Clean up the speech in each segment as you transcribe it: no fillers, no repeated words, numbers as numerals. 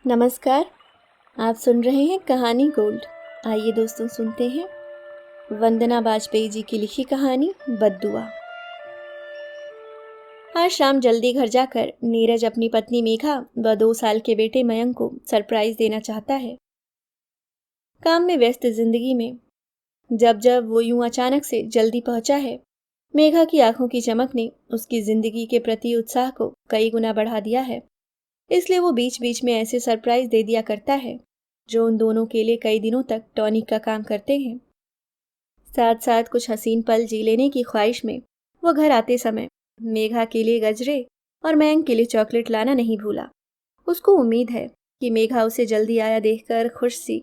नमस्कार। आप सुन रहे हैं कहानी गोल्ड। आइए दोस्तों सुनते हैं वंदना बाजपेयी जी की लिखी कहानी बद्दुआ। आज शाम जल्दी घर जाकर नीरज अपनी पत्नी मेघा व 2 साल के बेटे मयंक को सरप्राइज देना चाहता है। काम में व्यस्त जिंदगी में जब जब वो यूं अचानक से जल्दी पहुंचा है, मेघा की आंखों की चमक ने उसकी जिंदगी के प्रति उत्साह को कई गुना बढ़ा दिया है। इसलिए वो बीच बीच में ऐसे सरप्राइज दे दिया करता है जो उन दोनों के लिए कई दिनों तक टॉनिक का काम करते हैं। साथ साथ कुछ हसीन पल जी लेने की ख्वाहिश में वो घर आते समय मेघा के लिए गजरे और मयंक के लिए चॉकलेट लाना नहीं भूला। उसको उम्मीद है कि मेघा उसे जल्दी आया देखकर खुश सी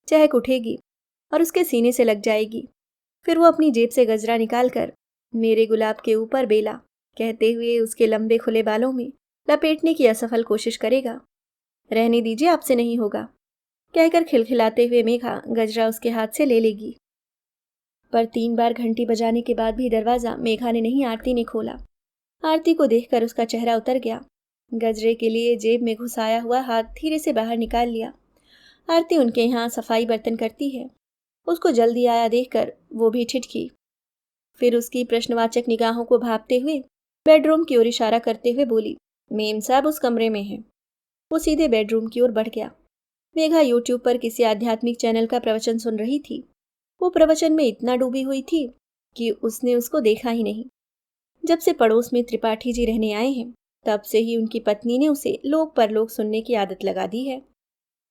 चहक उठेगी और उसके सीने से लग जाएगी। फिर वो अपनी जेब से गजरा निकालकर मेरे गुलाब के ऊपर बेला कहते हुए उसके लंबे खुले बालों में लपेटने की असफल कोशिश करेगा। रहने दीजिए, आपसे नहीं होगा, कहकर खिलखिलाते हुए मेघा गजरा उसके हाथ से ले लेगी। पर 3 बार घंटी बजाने के बाद भी दरवाजा मेघा ने नहीं, आरती ने खोला। आरती को देखकर उसका चेहरा उतर गया। गजरे के लिए जेब में घुसाया हुआ हाथ धीरे से बाहर निकाल लिया। आरती उनके यहाँ सफाई बर्तन करती है। उसको जल्दी आया देखकर वो भी ठिठकी। फिर उसकी प्रश्नवाचक निगाहों को भांपते हुए बेडरूम की ओर इशारा करते हुए बोली, मेम साहब उस कमरे में हैं। वो सीधे बेडरूम की ओर बढ़ गया। मेघा यूट्यूब पर किसी आध्यात्मिक चैनल का प्रवचन सुन रही थी। वो प्रवचन में इतना डूबी हुई थी कि उसने उसको देखा ही नहीं। जब से पड़ोस में त्रिपाठी जी रहने आए हैं, तब से ही उनकी पत्नी ने उसे लोक परलोक सुनने की आदत लगा दी है।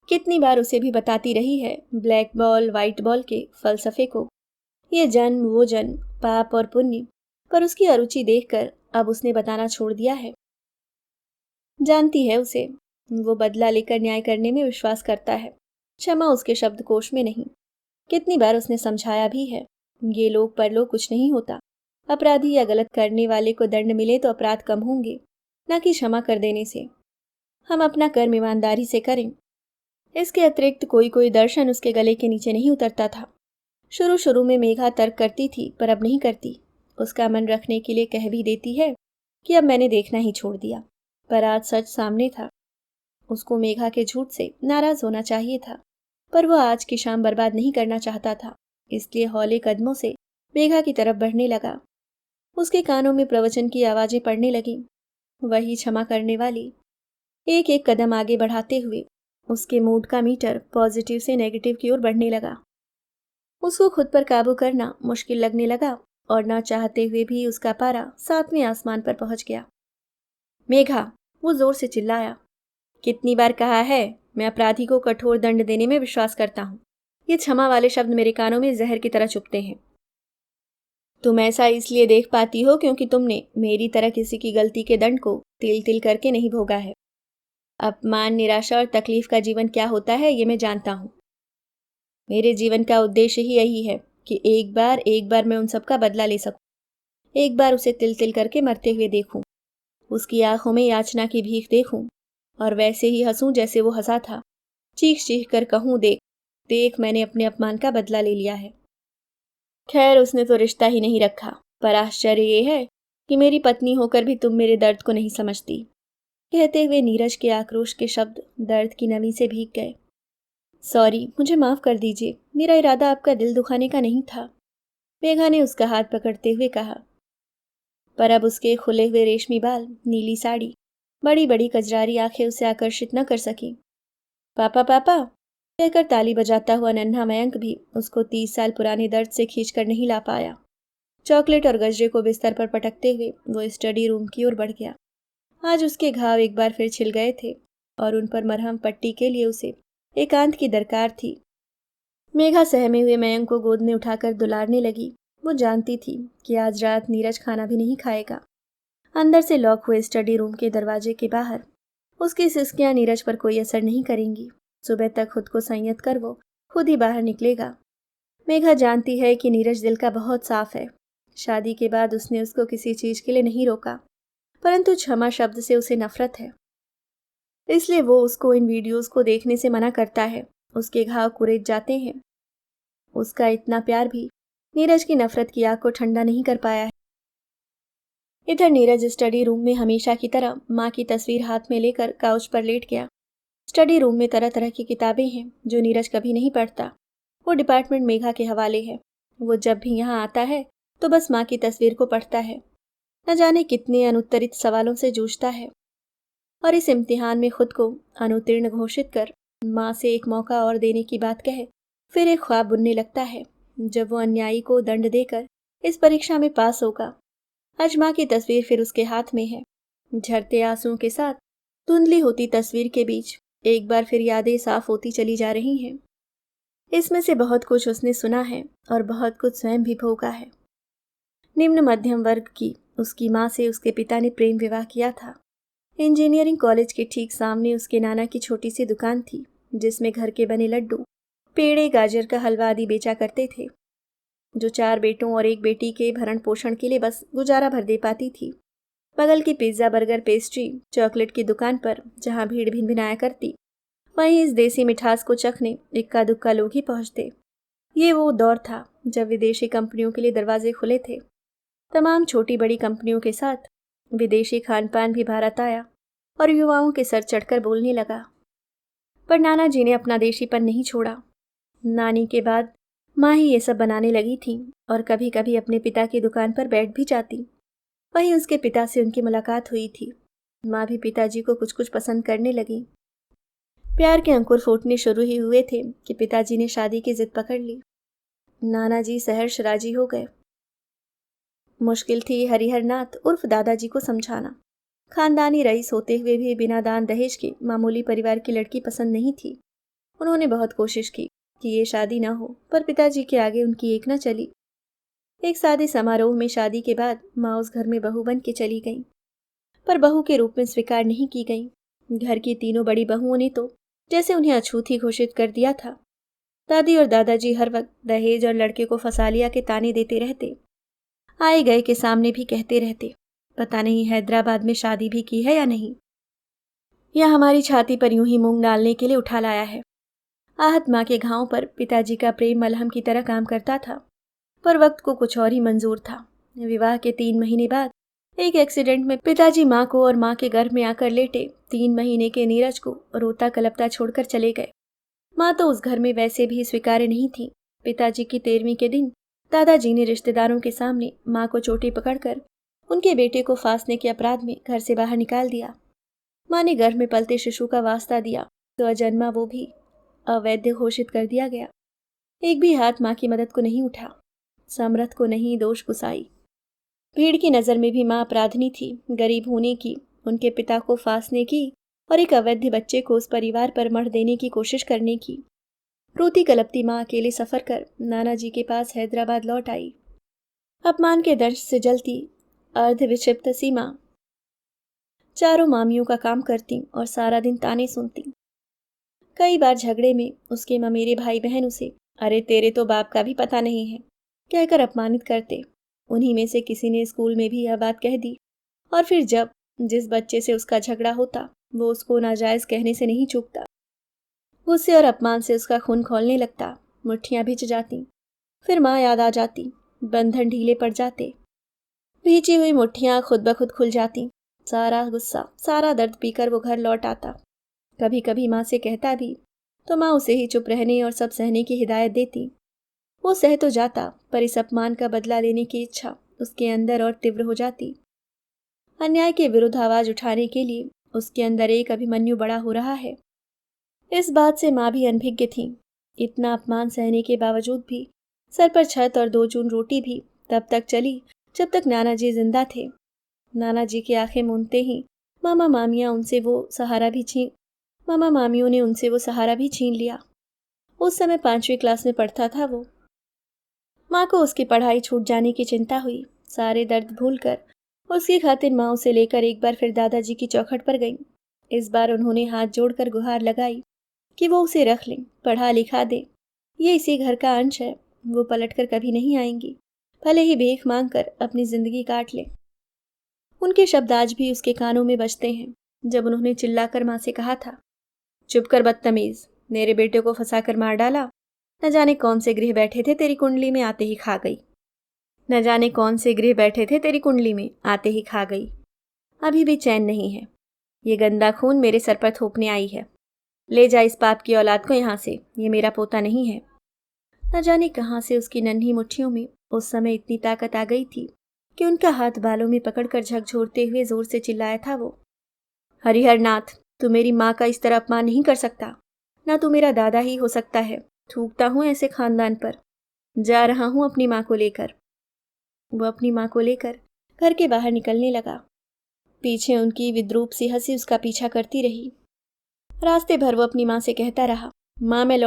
कितनी बार उसे भी बताती रही है ब्लैक बॉल व्हाइट बॉल के फलसफे को, ये जन्म वो जन्म, पाप और पुण्य। पर उसकी अरुचि देखकर अब उसने बताना छोड़ दिया है। जानती है उसे, वो बदला लेकर न्याय करने में विश्वास करता है, क्षमा उसके शब्दकोश में नहीं। कितनी बार उसने समझाया भी है, ये लोग परलोक कुछ नहीं होता। अपराधी या गलत करने वाले को दंड मिले तो अपराध कम होंगे, न कि क्षमा कर देने से। हम अपना कर्म ईमानदारी से करें। इसके अतिरिक्त कोई कोई दर्शन उसके गले के नीचे नहीं उतरता था। शुरू शुरू में मेघा तर्क करती थी, पर अब नहीं करती। उसका मन रखने के लिए कह भी देती है कि अब मैंने देखना ही छोड़ दिया। पर आज सच सामने था। उसको मेघा के झूठ से नाराज होना चाहिए था, पर वह आज की शाम बर्बाद नहीं करना चाहता था। इसलिए हौले कदमों से मेघा की तरफ बढ़ने लगा। उसके कानों में प्रवचन की आवाजें पड़ने लगीं, वही क्षमा करने वाली। एक एक कदम आगे बढ़ाते हुए उसके मूड का मीटर पॉजिटिव से नेगेटिव की ओर बढ़ने लगा। उसको खुद पर काबू करना मुश्किल लगने लगा और न चाहते हुए भी उसका पारा 7वें आसमान पर पहुंच गया। मेघा, वो जोर से चिल्लाया। कितनी बार कहा है, मैं अपराधी को कठोर दंड देने में विश्वास करता हूँ। ये क्षमा वाले शब्द मेरे कानों में जहर की तरह चुभते हैं। तुम ऐसा इसलिए देख पाती हो क्योंकि तुमने मेरी तरह किसी की गलती के दंड को तिल तिल करके नहीं भोगा है। अपमान, निराशा और तकलीफ का जीवन क्या होता है ये मैं जानता हूँ। मेरे जीवन का उद्देश्य ही यही है कि एक बार मैं उन सब का बदला ले सकूं। एक बार उसे तिल तिल करके मरते हुए देखूं, उसकी आंखों में याचना की भीख देखूं और वैसे ही हंसूं जैसे वो हंसा था। चीख चीख कर कहूं, देख देख, मैंने अपने अपमान का बदला ले लिया है। खैर, उसने तो रिश्ता ही नहीं रखा, पर आश्चर्य ये है कि मेरी पत्नी होकर भी तुम मेरे दर्द को नहीं समझती। कहते हुए नीरज के आक्रोश के शब्द दर्द की नमी से भीग गए। सॉरी, मुझे माफ कर दीजिए, मेरा इरादा आपका दिल दुखाने का नहीं था, मेघा ने उसका हाथ पकड़ते हुए कहा। पर अब उसके खुले हुए रेशमी बाल, नीली साड़ी, बड़ी बड़ी कजरारी आंखें उसे आकर्षित न कर सकी। पापा पापा कहकर ताली बजाता हुआ नन्हा मयंक भी उसको 30 साल पुराने दर्द से खींचकर नहीं ला पाया। चॉकलेट और गजरे को बिस्तर पर पटकते हुए वो स्टडी रूम की ओर बढ़ गया। आज उसके घाव एक बार फिर छिल गए थे और उन पर मरहम पट्टी के लिए उसे एकांत की दरकार थी। मेघा सहमे हुए मयंक को गोद में उठाकर दुलारने लगी। वो जानती थी कि आज रात नीरज खाना भी नहीं खाएगा। अंदर से लॉक हुए स्टडी रूम के दरवाजे के बाहर उसकी सिसकियां नीरज पर कोई असर नहीं करेंगी। सुबह तक खुद को संयत कर वो खुद ही बाहर निकलेगा। मेघा जानती है कि नीरज दिल का बहुत साफ है। शादी के बाद उसने उसको किसी चीज के लिए नहीं रोका, परंतु क्षमा शब्द से उसे नफरत है। इसलिए वो उसको इन वीडियोस को देखने से मना करता है। उसके घाव कुरेद जाते हैं। उसका इतना प्यार भी नीरज की नफरत की आग को ठंडा नहीं कर पाया है। इधर नीरज स्टडी रूम में हमेशा की तरह माँ की तस्वीर हाथ में लेकर काउच पर लेट गया। स्टडी रूम में तरह तरह की किताबें हैं जो नीरज कभी नहीं पढ़ता। वो डिपार्टमेंट मेघा के हवाले है। वो जब भी यहाँ आता है तो बस माँ की तस्वीर को पढ़ता है। न जाने कितने अनुत्तरित सवालों से जूझता है और इस इम्तिहान में खुद को अनुत्तीर्ण घोषित कर माँ से एक मौका और देने की बात कहे, फिर एक ख्वाब बुनने लगता है जब वो अन्यायी को दंड देकर इस परीक्षा में पास होगा। आज माँ की तस्वीर फिर उसके हाथ में है। झरते आंसुओं के साथ धुंधली होती तस्वीर के बीच एक बार फिर यादें साफ होती चली जा रही हैं। इसमें से बहुत कुछ उसने सुना है और बहुत कुछ स्वयं भी भोगा है। निम्न मध्यम वर्ग की उसकी माँ से उसके पिता ने प्रेम विवाह किया था। इंजीनियरिंग कॉलेज के ठीक सामने उसके नाना की छोटी सी दुकान थी जिसमें घर के बने लड्डू, पेड़े, गाजर का हलवा आदि बेचा करते थे, जो 4 बेटों और एक बेटी के भरण पोषण के लिए बस गुजारा भर दे पाती थी। बगल की पिज्ज़ा, बर्गर, पेस्ट्री, चॉकलेट की दुकान पर जहाँ भीड़ भिनभिनाया करती, वहीं इस देसी मिठास को चखने इक्का दुक्का लोग ही पहुँचते। ये वो दौर था जब विदेशी कंपनियों के लिए दरवाजे खुले थे। तमाम छोटी बड़ी कंपनियों के साथ विदेशी खान पान भी भारत आया और युवाओं के सर चढ़कर बोलने लगा। पर नाना जी ने अपना देशीपन नहीं छोड़ा। नानी के बाद माँ ही ये सब बनाने लगी थी और कभी कभी अपने पिता की दुकान पर बैठ भी जाती। वहीं उसके पिता से उनकी मुलाकात हुई थी। माँ भी पिताजी को कुछ कुछ पसंद करने लगी। प्यार के अंकुर फूटने शुरू ही हुए थे कि पिताजी ने शादी की जिद पकड़ ली। नाना जी सहर्ष राजी हो गए। मुश्किल थी हरिहर नाथ उर्फ दादाजी को समझाना। खानदानी रईस होते हुए भी बिना दान दहेज के मामूली परिवार की लड़की पसंद नहीं थी। उन्होंने बहुत कोशिश की कि ये शादी न हो, पर पिताजी के आगे उनकी एक न चली। एक सादे समारोह में शादी के बाद माँ उस घर में बहू बन के चली गई, पर बहू के रूप में स्वीकार नहीं की गई। घर की तीनों बड़ी बहुओं ने तो जैसे उन्हें अछूती घोषित कर दिया था। दादी और दादाजी हर वक्त दहेज और लड़के को फंसा लिया के ताने देते रहते। आए गए के सामने भी कहते रहते, पता नहीं हैदराबाद में शादी भी की है या नहीं, या हमारी छाती पर यूं ही मूंग डालने के लिए उठा लाया है। आहत माँ के घावों पर पिताजी का प्रेम मलहम की तरह काम करता था, पर वक्त को कुछ और ही मंजूर था। विवाह के 3 महीने बाद एक एक्सीडेंट में पिताजी माँ को और माँ के गर्भ में आकर लेटे 3 महीने के नीरज को रोता कलपता छोड़कर चले गए। माँ तो उस घर में वैसे भी स्वीकार्य नहीं थी। पिताजी की 13वीं के दिन दादाजी ने रिश्तेदारों के सामने माँ को चोटी पकड़कर उनके बेटे को फांसने के अपराध में घर से बाहर निकाल दिया। माँ ने गर्भ में पलते शिशु का वास्ता दिया तो अजन्मा वो भी अवैध घोषित कर दिया गया। एक भी हाथ माँ की मदद को नहीं उठा, समर्थ को नहीं दोष गुसाई। भीड़ की नज़र में भी माँ अपराधनी थी। गरीब होने की, उनके पिता को फांसने की और एक अवैध बच्चे को उस परिवार पर मढ़ देने की कोशिश करने की। रोती कलपती माँ अकेले सफ़र कर नाना जी के पास हैदराबाद लौट आई। अपमान के दर्द से जलती अर्ध विक्षिप्त सी माँ चारों मामियों का काम करती और सारा दिन ताने सुनती। कई बार झगड़े में उसके ममेरे भाई बहन उसे अरे तेरे तो बाप का भी पता नहीं है कहकर अपमानित करते। उन्हीं में से किसी ने स्कूल में भी यह बात कह दी और फिर जब जिस बच्चे से उसका झगड़ा होता वो उसको नाजायज कहने से नहीं चूकता, गुस्से और अपमान से उसका खून खौलने लगता। मुट्ठियां भिज जाती, फिर माँ याद आ जाती, बंधन ढीले पड़ जाते, भींची हुई मुट्ठियां खुद ब खुद खुल जाती। सारा गुस्सा, सारा दर्द पीकर वो घर लौट आता। कभी कभी माँ से कहता भी तो माँ उसे ही चुप रहने और सब सहने की हिदायत देती। वो सह तो जाता, पर इस अपमान का बदला लेने की इच्छा उसके अंदर और तीव्र हो जाती। अन्याय के विरुद्ध आवाज उठाने के लिए उसके अंदर एक अभिमन्यु बड़ा हो रहा है। इस बात से माँ भी अनभिज्ञ थी। इतना अपमान सहने के बावजूद भी सर पर छत और 2 चून रोटी भी तब तक चली जब तक नाना जी जिंदा थे। नाना जी की आंखें मूंदते ही मामा मामियों ने उनसे वो सहारा भी छीन लिया। उस समय 5वीं क्लास में पढ़ता था वो। माँ को उसकी पढ़ाई छूट जाने की चिंता हुई। सारे दर्द भूलकर उसकी खातिर माँ उसे लेकर एक बार फिर दादाजी की चौखट पर गई। इस बार उन्होंने हाथ जोड़कर गुहार लगाई कि वो उसे रख लें, पढ़ा लिखा दे। ये इसी घर का अंश है, वो पलटकर कभी नहीं आएंगी, भले ही भीख मांगकर अपनी जिंदगी काट लें। उनके शब्द आज भी उसके कानों में बजते हैं जब उन्होंने चिल्लाकर माँ से कहा था, चुप कर बदतमीज, मेरे बेटे को फंसाकर मार डाला। न जाने कौन से गृह बैठे थे तेरी कुंडली में आते ही खा गई। न जाने कौन से गृह बैठे थे तेरी कुंडली में आते ही खा गई। अभी भी चैन नहीं है। ये गंदा खून मेरे सर पर थोपने आई है। ले जा इस पाप की औलाद को यहाँ से, ये मेरा पोता नहीं है। न जाने कहाँ से उसकी नन्ही मुट्ठियों में उस समय इतनी ताकत आ गई थी कि उनका हाथ बालों में पकड़कर झकझोरते हुए जोर से चिल्लाया था वो, हरिहर नाथ, तू मेरी माँ का इस तरह अपमान नहीं कर सकता। ना तू मेरा दादा ही हो सकता है। थूकता हूँ ऐसे खानदान पर। जा रहा हूँ अपनी माँ को लेकर। वो अपनी माँ को लेकर घर के बाहर निकलने लगा। पीछे उनकी विद्रूप सी हंसी उसका पीछा करती रही। रास्ते भर वो अपनी माँ से कहता रहा, माँ मैं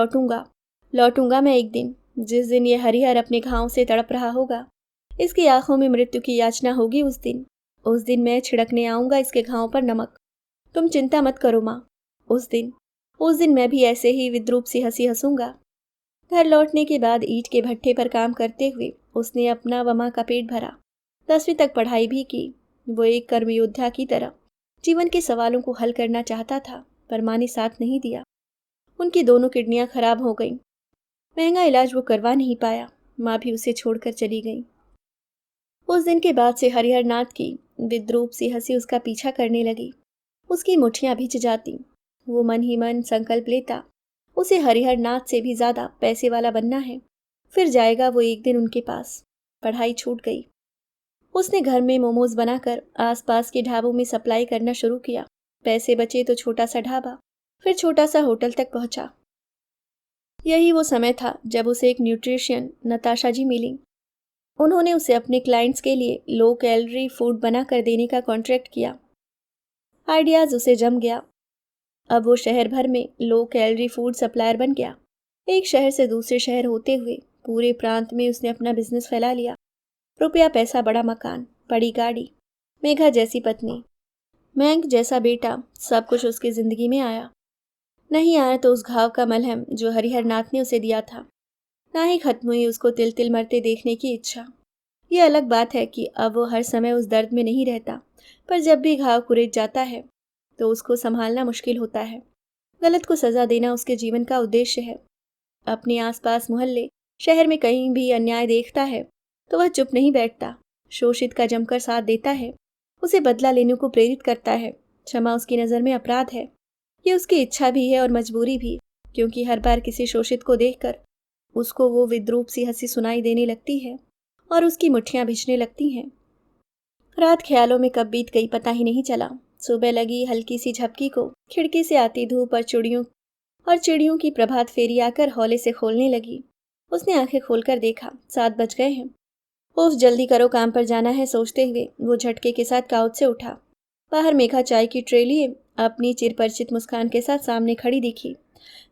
लौटूंगा मैं एक दिन, जिस दिन ये हरिहर अपने घावों से तड़प रहा होगा, इसकी आंखों में मृत्यु की याचना होगी उस दिन मैं छिड़कने आऊंगा इसके घावों पर नमक। तुम चिंता मत करो माँ, उस दिन मैं भी ऐसे ही विद्रूप सी हंसी हंसूंगा। घर लौटने के बाद ईंट के भट्ठे पर काम करते हुए उसने अपना व माँ का पेट भरा। 10वीं तक पढ़ाई भी की। वो एक कर्मयोद्धा की तरह जीवन के सवालों को हल करना चाहता था, पर माँ ने साथ नहीं दिया। उनकी दोनों किडनियां खराब हो गईं। महंगा इलाज वो करवा नहीं पाया। माँ भी उसे छोड़कर चली गई। उस दिन के बाद से हरिहर नाथ की विद्रूप सी हंसी उसका पीछा करने लगी। उसकी मुट्ठियां भिज जाती। वो मन ही मन संकल्प लेता, उसे हरिहर नाथ से भी ज्यादा पैसे वाला बनना है। फिर जाएगा वो एक दिन उनके पास। पढ़ाई छूट गई। उसने घर में मोमोज बनाकर आसपास के ढाबों में सप्लाई करना शुरू किया। पैसे बचे तो छोटा सा ढाबा, फिर छोटा सा होटल तक पहुंचा। यही वो समय था जब उसे एक न्यूट्रिशियन नताशा जी मिली। उन्होंने उसे अपने क्लाइंट्स के लिए लो कैलोरी फूड बनाकर देने का कॉन्ट्रैक्ट किया। आइडियाज उसे जम गया। अब वो शहर भर में लो कैलोरी फूड सप्लायर बन गया। एक शहर से दूसरे शहर होते हुए पूरे प्रांत में उसने अपना बिजनेस फैला लिया। रुपया पैसा, बड़ा मकान, बड़ी गाड़ी, मेघा जैसी पत्नी, मैंक जैसा बेटा, सब कुछ उसकी जिंदगी में आया। नहीं आया तो उस घाव का मलहम जो हरिहर नाथ ने उसे दिया था। ना ही खत्म हुई उसको तिल तिल मरते देखने की इच्छा। ये अलग बात है कि अब वो हर समय उस दर्द में नहीं रहता, पर जब भी घाव कुरेद जाता है तो उसको संभालना मुश्किल होता है। गलत को सजा देना उसके जीवन का उद्देश्य है। अपने आसपास मोहल्ले शहर में कहीं भी अन्याय देखता है तो वह चुप नहीं बैठता। शोषित का जमकर साथ देता है। उसे बदला लेने को प्रेरित करता है। क्षमा उसकी नज़र में अपराध है। ये उसकी इच्छा भी है और मजबूरी भी, क्योंकि हर बार किसी शोषित को देखकर उसको वो विद्रूप सी हंसी सुनाई देने लगती है और उसकी मुट्ठियां भिजने लगती हैं। रात ख्यालों में कब बीत गई पता ही नहीं चला। सुबह लगी हल्की सी झपकी को खिड़की से आती धूप और चिड़ियों की प्रभात फेरी आकर हौले से खोलने लगी। उसने आंखें खोलकर देखा 7 बज गए हैं। उफ, जल्दी करो, काम पर जाना है, सोचते हुए वो झटके के साथ काउच से उठा। बाहर मेघा चाय की ट्रे लिए अपनी चिरपरिचित मुस्कान के साथ सामने खड़ी दिखी।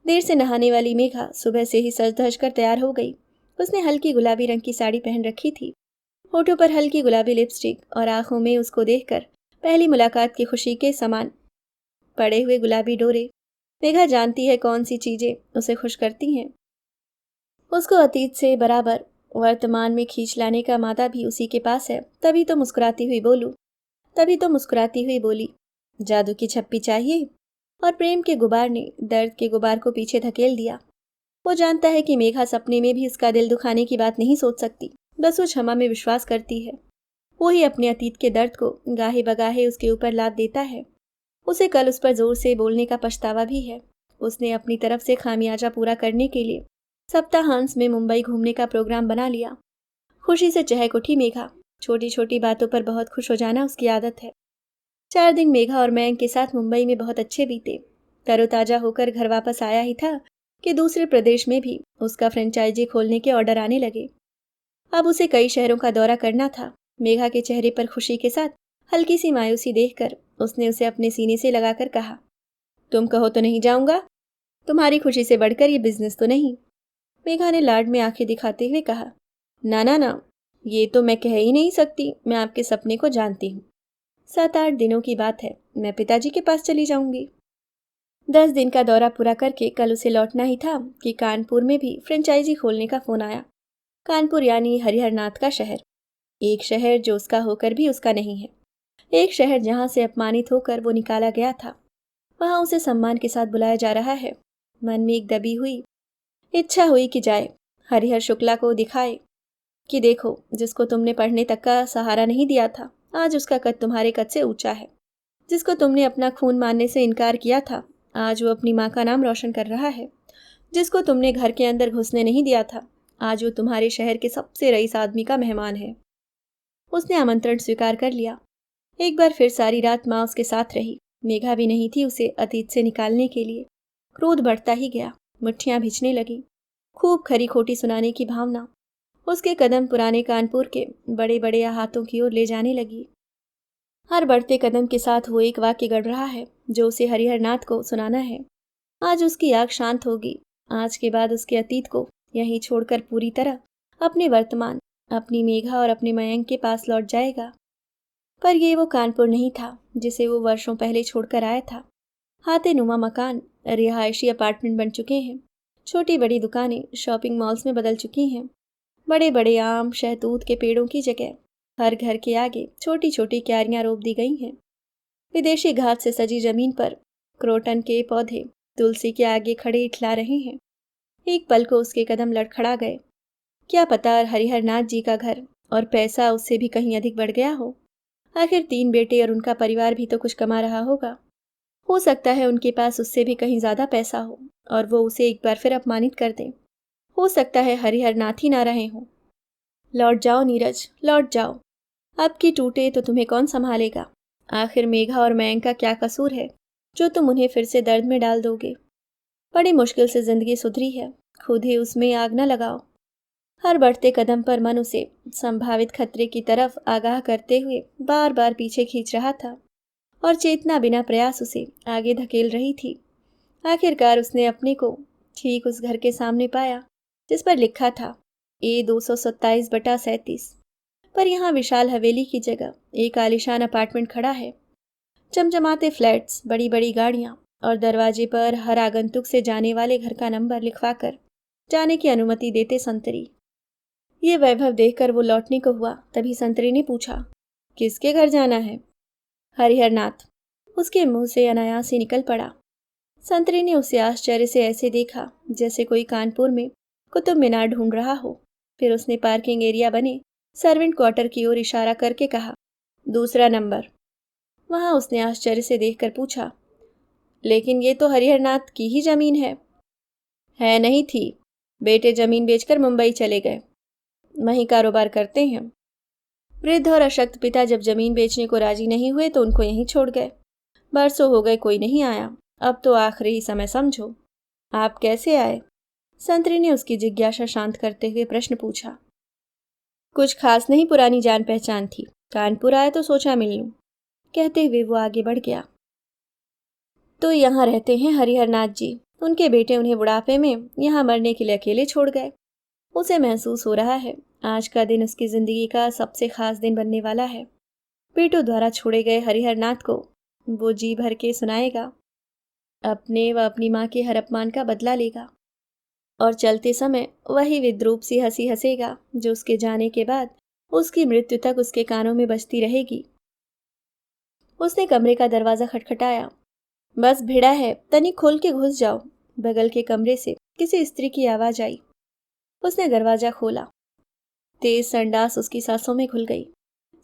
देर से नहाने वाली मेघा सुबह से ही सज धज कर तैयार हो गई। उसने हल्की गुलाबी रंग की साड़ी पहन रखी थी। होठों पर हल्की गुलाबी लिपस्टिक और आंखों में उसको देखकर पहली मुलाकात की खुशी के समान पड़े हुए गुलाबी डोरे। मेघा जानती है कौन सी चीजें उसे खुश करती हैं। उसको अतीत से बराबर वर्तमान में खींच लाने का मादा भी उसी के पास है। तभी तो मुस्कुराती हुई बोली, जादू की छप्पी चाहिए? और प्रेम के गुबार ने दर्द के गुबार को पीछे धकेल दिया। वो जानता है कि मेघा सपने में भी उसका दिल दुखाने की बात नहीं सोच सकती। बस वो क्षमा में विश्वास करती है। वो ही अपने अतीत के दर्द को गाहे बगाहे उसके ऊपर लाद देता है। उसे कल उस पर जोर से बोलने का पछतावा भी है। उसने अपनी तरफ से खामियाजा पूरा करने के लिए सप्ताहांत में मुंबई घूमने का प्रोग्राम बना लिया। खुशी से चहक उठी मेघा। छोटी छोटी बातों पर बहुत खुश हो जाना उसकी आदत है। 4 दिन मेघा और मयंक के साथ मुंबई में बहुत अच्छे बीते। तरोताजा होकर घर वापस आया ही था कि दूसरे प्रदेश में भी उसका फ्रेंचाइजी खोलने के ऑर्डर आने लगे। अब उसे कई शहरों का दौरा करना था। मेघा के चेहरे पर खुशी के साथ हल्की सी मायूसी देखकर उसने उसे अपने सीने से लगाकर कहा, तुम कहो तो नहीं जाऊंगा। तुम्हारी खुशी से बढ़कर ये बिजनेस तो नहीं। मेघा ने लाड में आंखें दिखाते हुए कहा, ना ना ना, ये तो मैं कह ही नहीं सकती। मैं आपके सपने को जानती हूँ। 7-8 दिनों की बात है, मैं पिताजी के पास चली जाऊंगी। 10 दिन का दौरा पूरा करके कल उसे लौटना ही था कि कानपुर में भी फ्रेंचाइजी खोलने का फोन आया। कानपुर यानी हरिहर नाथ का शहर। एक शहर जो उसका होकर भी उसका नहीं है। एक शहर जहां से अपमानित होकर वो निकाला गया था, वहां उसे सम्मान के साथ बुलाया जा रहा है। मन में एक दबी हुई इच्छा हुई कि जाए, हरिहर शुक्ला को दिखाए कि देखो, जिसको तुमने पढ़ने तक का सहारा नहीं दिया था, आज उसका कद तुम्हारे कद से ऊंचा है। जिसको तुमने अपना खून मानने से इनकार किया था, आज वो अपनी माँ का नाम रोशन कर रहा है। जिसको तुमने घर के अंदर घुसने नहीं दिया था, आज वो तुम्हारे शहर के सबसे रईस आदमी का मेहमान है। उसने आमंत्रण स्वीकार कर लिया। एक बार फिर सारी रात माँ उसके साथ रही। मेघा भी नहीं थी उसे अतीत से निकालने के लिए। क्रोध बढ़ता ही गया, मुट्ठियां भिजने लगी। खूब खरी खोटी सुनाने की भावना उसके कदम पुराने कानपुर के बड़े बड़े हाथों की ओर ले जाने लगी। हर बढ़ते कदम के साथ वो एक वाक्य गढ़ रहा है जो उसे हरिहर नाथ को सुनाना है। आज उसकी आग शांत होगी। आज के बाद उसके अतीत को यहीं छोड़कर पूरी तरह अपने वर्तमान, अपनी मेघा और अपने मयंक के पास लौट जाएगा। पर ये वो कानपुर नहीं था जिसे वो वर्षों पहले छोड़कर आया था। हाथे नुमा मकान रिहायशी अपार्टमेंट बन चुके हैं। छोटी बड़ी दुकानें शॉपिंग मॉल्स में बदल चुकी हैं। बड़े बड़े आम शहतूत के पेड़ों की जगह हर घर के आगे छोटी छोटी क्यारियां रोप दी गई हैं। विदेशी घास से सजी जमीन पर क्रोटन के पौधे तुलसी के आगे खड़े इठला रहे हैं। एक पल को उसके कदम लड़खड़ा गए। क्या पता हरिहर नाथ जी का घर और पैसा उससे भी कहीं अधिक बढ़ गया हो। आखिर 3 बेटे और उनका परिवार भी तो कुछ कमा रहा होगा। हो सकता है उनके पास उससे भी कहीं ज्यादा पैसा हो और वो उसे एक बार फिर अपमानित कर दें। हो सकता है हरिहर नाथ ही ना रहे हों। लौट जाओ नीरज, लौट जाओ। अब की टूटे तो तुम्हें कौन संभालेगा। आखिर मेघा और मयंक का क्या कसूर है जो तुम उन्हें फिर से दर्द में डाल दोगे। बड़ी मुश्किल से जिंदगी सुधरी है, खुद ही उसमें आग न लगाओ। हर बढ़ते कदम पर मन उसे संभावित खतरे की तरफ आगाह करते हुए बार बार पीछे खींच रहा था और चेतना बिना प्रयास उसे आगे धकेल रही थी। आखिरकार उसने अपने को ठीक उस घर के सामने पाया जिस पर लिखा था A 227/37। पर यहाँ विशाल हवेली की जगह एक आलीशान अपार्टमेंट खड़ा है। चमचमाते फ्लैट्स, बड़ी बड़ी गाड़ियाँ और दरवाजे पर हर आगंतुक से जाने वाले घर का नंबर लिखवाकर जाने की अनुमति देते संतरी। ये वैभव देखकर वो लौटने को हुआ, तभी संतरी ने पूछा, किसके घर जाना है। हरिहर नाथ, उसके मुंह से अनायास ही निकल पड़ा। संतरी ने उसे आश्चर्य से ऐसे देखा जैसे कोई कानपुर में कुतुब मीनार ढूंढ रहा हो। फिर उसने पार्किंग एरिया बने सर्वेंट क्वार्टर की ओर इशारा करके कहा, दूसरा नंबर। वहां उसने आश्चर्य से देखकर पूछा, लेकिन ये तो हरिहर नाथ की ही जमीन है नहीं थी। बेटे जमीन बेचकर मुंबई चले गए, वहीं कारोबार करते हैं। वृद्ध और अशक्त पिता जब जमीन बेचने को राजी नहीं हुए तो उनको यहीं छोड़ गए। बरसों हो गए कोई नहीं आया, अब तो आखिरी ही समय समझो। आप कैसे आए। संतरी ने उसकी जिज्ञासा शांत करते हुए प्रश्न पूछा। कुछ खास नहीं, पुरानी जान पहचान थी, कानपुर आए तो सोचा मिल लूं। कहते हुए वो आगे बढ़ गया। तो यहाँ रहते हैं हरिहर नाथ जी। उनके बेटे उन्हें बुढ़ापे में यहाँ मरने के लिए अकेले छोड़ गए। उसे महसूस हो रहा है आज का दिन उसकी जिंदगी का सबसे खास दिन बनने वाला है। बेटों द्वारा छोड़े गए हरिहर नाथ को वो जी भर के सुनाएगा। अपने व अपनी माँ के हर अपमान का बदला लेगा और चलते समय वही विद्रूप सी हंसी हंसेगा जो उसके जाने के बाद उसकी मृत्यु तक उसके कानों में बजती रहेगी। उसने कमरे का दरवाजा खटखटाया। बस भिड़ा है, तनिक खोल के घुस जाओ। बगल के कमरे से किसी स्त्री की आवाज आई। उसने दरवाजा खोला। तेज संडास उसकी सांसों में घुल गई।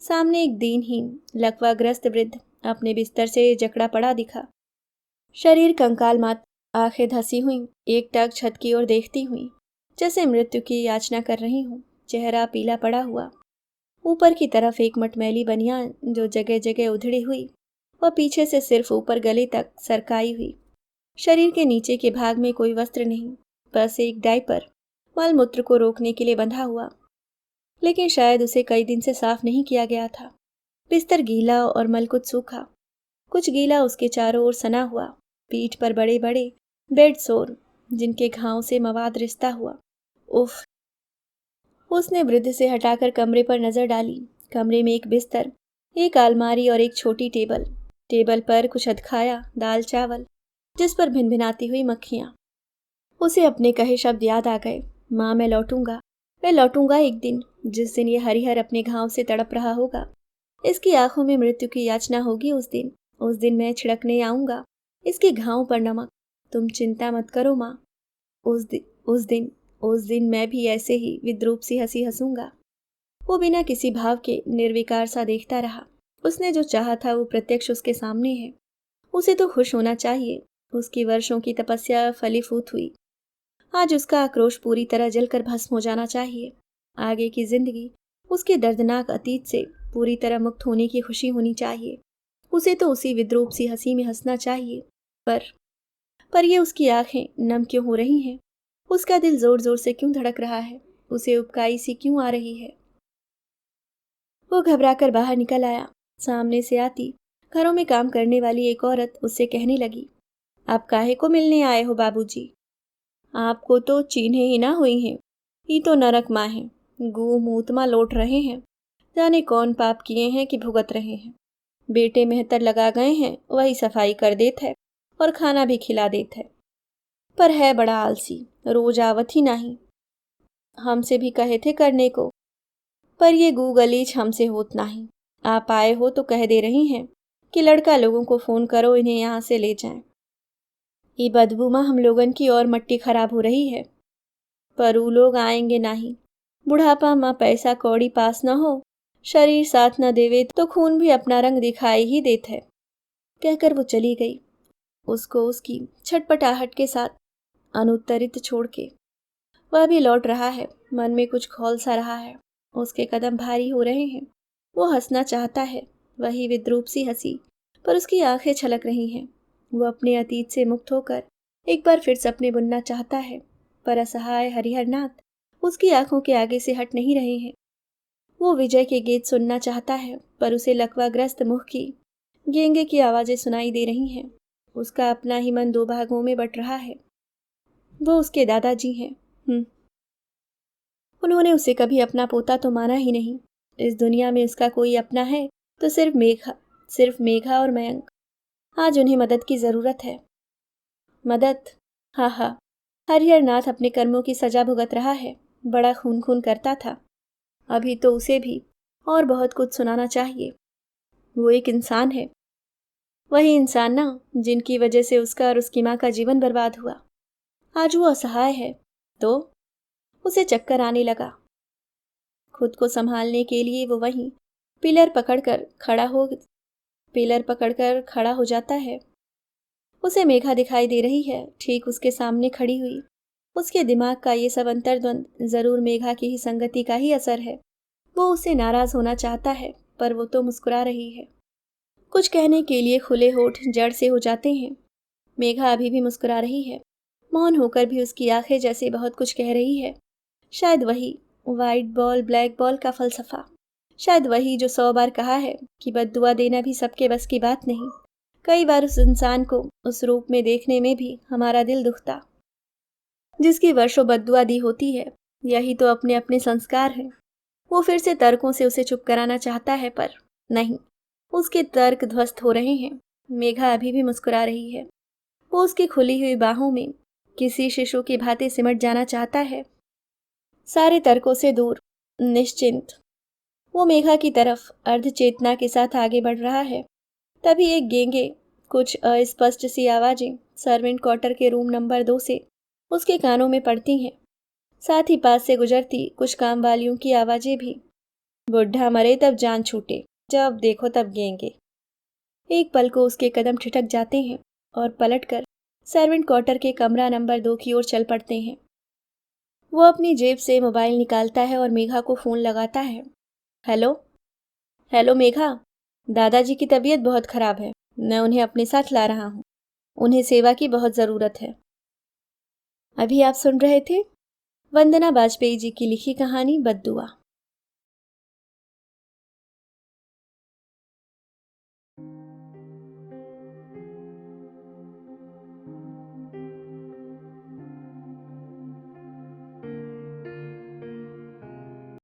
सामने एक दीनहीन लकवाग्रस्त वृद्ध अपने बिस्तर से जकड़ा पड़ा दिखा। शरीर कंकाल मात, आंखें धसी हुई, एकटक छत की ओर देखती हुई जैसे मृत्यु की याचना कर रही हूँ। चेहरा पीला पड़ा हुआ, ऊपर की तरफ एक मटमैली बनियान जो जगह जगह उधड़ी हुई वह पीछे से सिर्फ ऊपर गले तक सरकाई हुई। शरीर के नीचे के भाग में कोई वस्त्र नहीं, बस एक डायपर मल मूत्र को रोकने के लिए बंधा हुआ, लेकिन शायद उसे कई दिन से साफ नहीं किया गया था। बिस्तर गीला और मल कुछ सूखा, कुछ गीला उसके चारों ओर सना हुआ। पीठ पर बड़े बड़े बेड सोर जिनके घाव से मवाद रिश्ता हुआ। उफ। उसने वृद्ध से हटाकर कमरे पर नजर डाली। कमरे में एक बिस्तर, एक अलमारी और एक छोटी टेबल। टेबल पर कुछ अधखाया दाल चावल जिस पर भिनभिनाती हुई मक्खियां। उसे अपने कहे शब्द याद आ गए। माँ, मैं लौटूंगा एक दिन, जिस दिन ये हरिहर अपने घाव से तड़प रहा होगा। इसकी आंखों में मृत्यु की याचना होगी। उस दिन मैं छिड़कने आऊंगा इसके घाव पर नमक। तुम चिंता मत करो माँ। उस दिन मैं भी ऐसे ही विद्रूप सी हंसी हंसूंगा। वो बिना किसी भाव के निर्विकार सा देखता रहा। उसने जो चाहा था वो प्रत्यक्ष उसके सामने है। उसे तो खुश होना चाहिए। उसकी वर्षों की तपस्या फलीभूत हुई। आज उसका आक्रोश पूरी तरह जलकर भस्म हो जाना चाहिए। आगे की जिंदगी उसके दर्दनाक अतीत से पूरी तरह मुक्त होने की खुशी होनी चाहिए। उसे तो उसी विद्रूप सी हंसी में हंसना चाहिए। पर ये उसकी आंखें नम क्यों हो रही हैं? उसका दिल जोर जोर से क्यों धड़क रहा है? उसे उबकाई सी क्यों आ रही है? वो घबराकर बाहर निकल आया। सामने से आती घरों में काम करने वाली एक औरत उससे कहने लगी, आप काहे को मिलने आए हो बाबूजी? आपको तो चीन्हे ही ना हुई हैं। ये तो नरक माँ हैं, गू मूतमा लौट रहे हैं। जाने कौन पाप किए हैं कि भुगत रहे हैं। बेटे मेहतर लगा गए हैं, वही सफाई कर देत है और खाना भी खिला देत है। पर है बड़ा आलसी, रोज आवत ही नहीं। हमसे भी कहे थे करने को, पर ये गू गलीच हमसे होत नहीं। आप आए हो तो कह दे रही हैं कि लड़का लोगों को फोन करो, इन्हें यहाँ से ले जाएं। ये बदबू माँ हम लोगन की और मट्टी खराब हो रही है। पर वो लोग आएंगे नहीं। बुढ़ापा माँ पैसा कौड़ी पास न हो, शरीर साथ न देवे तो खून भी अपना रंग दिखाई ही देत है। कहकर वो चली गई, उसको उसकी छटपटाहट के साथ अनुत्तरित छोड़ के। वह भी लौट रहा है, मन में कुछ खौल सा रहा है। उसके कदम भारी हो रहे हैं। वो हंसना चाहता है, वही विद्रूप सी हंसी, पर उसकी आंखें छलक रही हैं। वो अपने अतीत से मुक्त होकर एक बार फिर सपने बुनना चाहता है, पर असहाय हरिहरनाथ उसकी आंखों के आगे से हट नहीं रहे हैं। वो विजय के गीत सुनना चाहता है, पर उसे लकवाग्रस्त मुख की गेंगे की आवाजें सुनाई दे रही हैं। उसका अपना ही मन दो भागों में बट रहा है। वो उसके दादाजी हैं। उन्होंने उसे कभी अपना पोता तो माना ही नहीं। इस दुनिया में उसका कोई अपना है तो सिर्फ मेघा और मयंक। आज उन्हें मदद की जरूरत है। मदद? हाँ हाँ, हरिहरनाथ अपने कर्मों की सजा भुगत रहा है। बड़ा खून खून करता था। अभी तो उसे भी और बहुत कुछ सुनाना चाहिए। वो एक इंसान है, वही इंसान ना जिनकी वजह से उसका और उसकी माँ का जीवन बर्बाद हुआ। आज वो असहाय है तो उसे चक्कर आने लगा। खुद को संभालने के लिए वो वहीं पिलर पकड़कर खड़ा हो जाता है। उसे मेघा दिखाई दे रही है, ठीक उसके सामने खड़ी हुई। उसके दिमाग का ये सब अंतर्द्वंद जरूर मेघा की ही संगति का ही असर है। वो उससे नाराज होना चाहता है, पर वो तो मुस्कुरा रही है। कुछ कहने के लिए खुले होठ जड़ से हो जाते हैं। मेघा अभी भी मुस्कुरा रही है, मौन होकर भी उसकी आंखें जैसे बहुत कुछ कह रही है। शायद वही व्हाइट बॉल ब्लैक बॉल का फलसफा। शायद वही जो 100 बार कहा है कि बद्दुआ देना भी सबके बस की बात नहीं। कई बार उस इंसान को उस रूप में देखने में भी हमारा दिल दुखता, जिसकी वर्षों बद्दुआ दी होती है। यही तो अपने अपने संस्कार हैं। वो फिर से तर्कों से उसे चुप कराना चाहता है, पर नहीं, उसके तर्क ध्वस्त हो रहे हैं। मेघा अभी भी मुस्कुरा रही है। वो उसकी खुली हुई बाहों में किसी शिशु की भांति सिमट जाना चाहता है, सारे तर्कों से दूर, निश्चिंत। वो मेघा की तरफ अर्ध चेतना के साथ आगे बढ़ रहा है। तभी एक गेंगे कुछ अस्पष्ट सी आवाजें सर्वेंट क्वार्टर के रूम नंबर 2 से उसके कानों में पड़ती हैं। साथ ही पास से गुजरती कुछ काम वालियों की आवाजें भी। बुढ़ा मरे तब जान छूटे, जब देखो तब गेंगे। एक पल को उसके कदम ठिठक जाते हैं और पलटकर सर्वेंट क्वार्टर के कमरा नंबर 2 की ओर चल पड़ते हैं। वो अपनी जेब से मोबाइल निकालता है और मेघा को फोन लगाता है। हेलो हेलो मेघा, दादाजी की तबीयत बहुत खराब है। मैं उन्हें अपने साथ ला रहा हूँ। उन्हें सेवा की बहुत ज़रूरत है। अभी आप सुन रहे थे वंदना बाजपेयी जी की लिखी कहानी बद्दुआ।